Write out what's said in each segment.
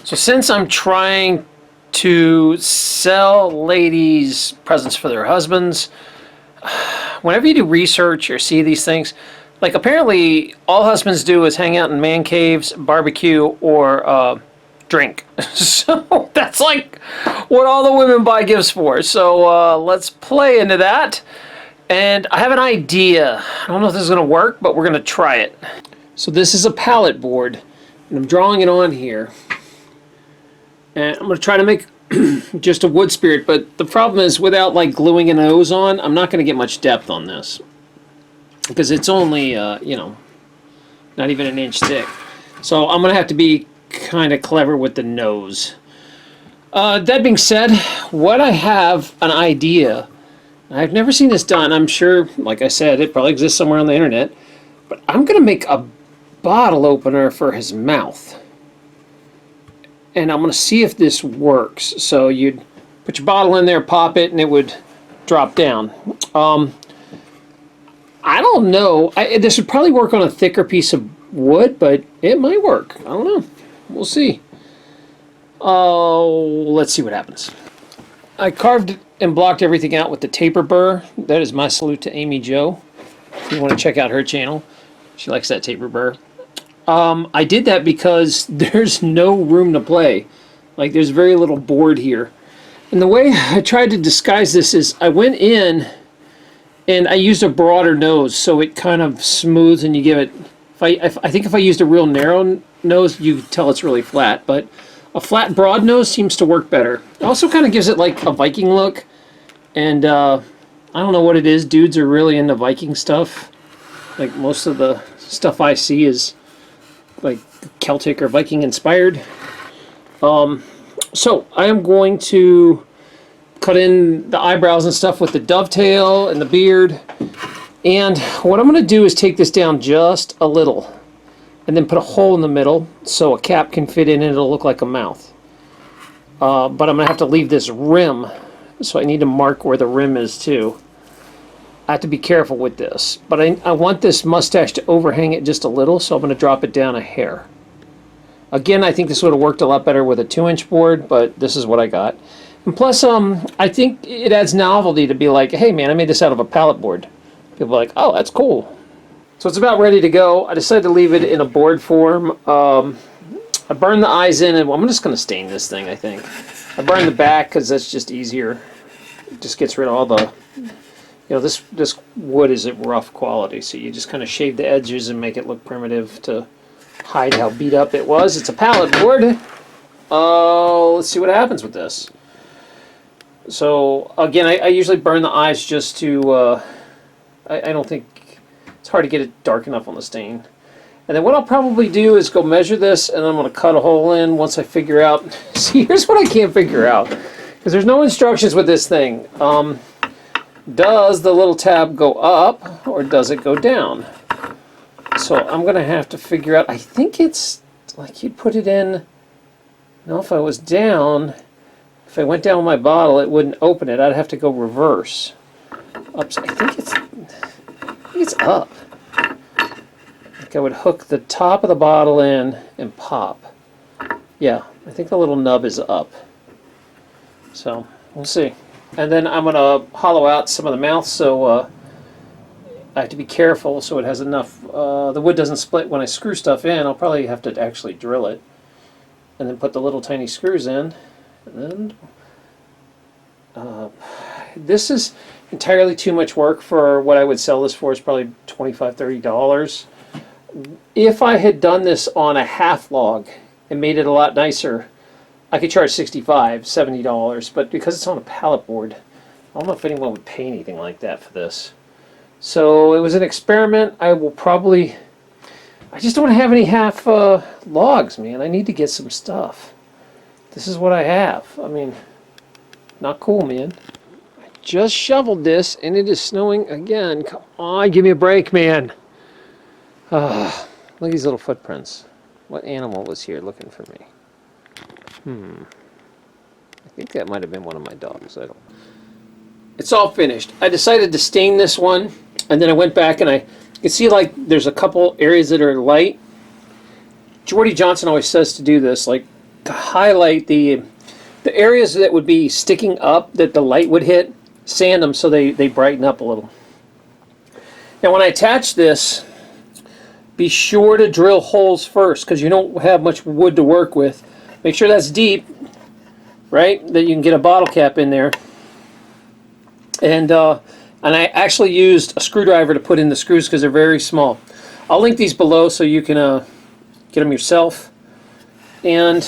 So since I'm trying to sell ladies presents for their husbands, whenever you do research or see these things, like apparently all husbands do is hang out in man caves, barbecue, or drink. So that's like what all the women buy gifts for. So let's play into that. And I have an idea. I don't know if this is going to work, but we're going to try it. So this is a pallet board, and I'm drawing it on here. And I'm going to try to make just a wood spirit, but the problem is without like gluing a nose on, I'm not going to get much depth on this. Because it's only, you know, not even an inch thick. So I'm going to have to be kind of clever with the nose. That being said, what I have an idea. I've never seen this done. I'm sure, like I said, it probably exists somewhere on the internet. But I'm going to make a bottle opener for his mouth. And I'm going to see if this works. So you'd put your bottle in there, pop it, and it would drop down. I don't know. This would probably work on a thicker piece of wood, but it might work. I don't know. We'll see. Oh, let's see what happens. I carved and blocked everything out with the taper burr. That is my salute to Amy Jo. If you want to check out her channel, she likes that taper burr. I did that because there's no room to play. Like, there's very little board here. And the way I tried to disguise this is I went in and I used a broader nose, so it kind of smooths and you give it... I think if I used a real narrow nose, you could tell it's really flat. But a flat, broad nose seems to work better. It also kind of gives it like a Viking look. And I don't know what it is. Dudes are really into Viking stuff. Like most of the stuff I see is like Celtic or Viking inspired. So I am going to cut in the eyebrows and stuff with the dovetail and the beard. And what I'm going to do is take this down just a little and then put a hole in the middle so a cap can fit in and it'll look like a mouth. But I'm going to have to leave this rim, so I need to mark where the rim is too. I have to be careful with this, but I want this mustache to overhang it just a little, so I'm going to drop it down a hair. Again, I think this would have worked a lot better with a 2-inch board, but this is what I got. And plus, I think it adds novelty to be like, hey man, I made this out of a pallet board. People are like, oh, that's cool. So it's about ready to go. I decided to leave it in a board form. I burned the eyes in, and I'm just going to stain this thing, I think. I burned the back because that's just easier. It just gets rid of all the... You know, this wood is at rough quality, so you just kind of shave the edges and make it look primitive to hide how beat up it was. It's a pallet board. Let's see what happens with this. So, again, I usually burn the eyes just to... I don't think... It's hard to get it dark enough on the stain. And then what I'll probably do is go measure this, and I'm going to cut a hole in once I figure out... See, here's what I can't figure out. Because there's no instructions with this thing. Does the little tab go up, or does it go down? So I'm going to have to figure out... I think it's like you'd put it in... No, if I was down... If I went down with my bottle, it wouldn't open it. I'd have to go reverse. Up, I think it's up. Like I would hook the top of the bottle in and pop. Yeah, I think the little nub is up. So, we'll see. And then I'm going to hollow out some of the mouth, so I have to be careful so it has enough... the wood doesn't split when I screw stuff in. I'll probably have to actually drill it. And then put the little tiny screws in. And then... this is entirely too much work for what I would sell this for. It's probably $25, $30. If I had done this on a half log and made it a lot nicer, I could charge $65, $70, but because it's on a pallet board, I don't know if anyone would pay anything like that for this. So it was an experiment. I will probably... I just don't have any half logs, man. I need to get some stuff. This is what I have. I mean, not cool, man. I just shoveled this, and it is snowing again. Come on, give me a break, man. Look at these little footprints. What animal was here looking for me? I think that might have been one of my dogs. I don't... It's all finished. I decided to stain this one, and then I went back and you can see like there's a couple areas that are light. Jordy Johnson always says to do this, like highlight the areas that would be sticking up that the light would hit, sand them so they brighten up a little. Now when I attach this, be sure to drill holes first because you don't have much wood to work with. Make sure that's deep, right? That you can get a bottle cap in there. And I actually used a screwdriver to put in the screws because they're very small. I'll link these below so you can get them yourself. And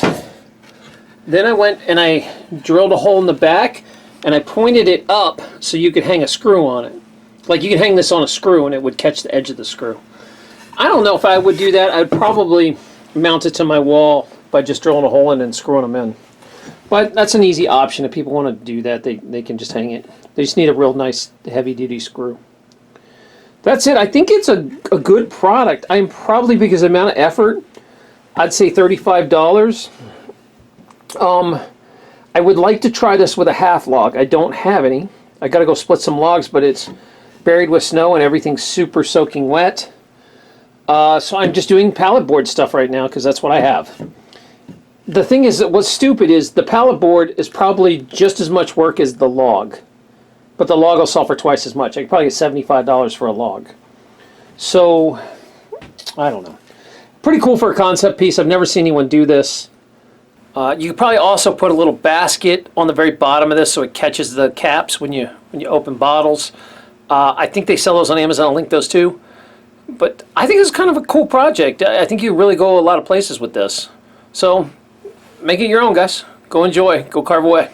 then I went and I drilled a hole in the back and I pointed it up so you could hang a screw on it. Like you could hang this on a screw and it would catch the edge of the screw. I don't know if I would do that. I'd probably mount it to my wall by just drilling a hole in and screwing them in. But that's an easy option. If people want to do that, they can just hang it. They just need a real nice heavy-duty screw. That's it. I think it's a good product. I'm probably, because of the amount of effort, I'd say $35. I would like to try this with a half log. I don't have any. I got to go split some logs, but it's buried with snow and everything's super soaking wet. So I'm just doing pallet board stuff right now because that's what I have. The thing is that what's stupid is the pallet board is probably just as much work as the log. But the log will sell for twice as much. I could probably get $75 for a log. So, I don't know. Pretty cool for a concept piece. I've never seen anyone do this. You could probably also put a little basket on the very bottom of this so it catches the caps when you open bottles. I think they sell those on Amazon. I'll link those too. But I think it's kind of a cool project. I think you really go a lot of places with this. So, make it your own, guys. Go enjoy. Go carve away.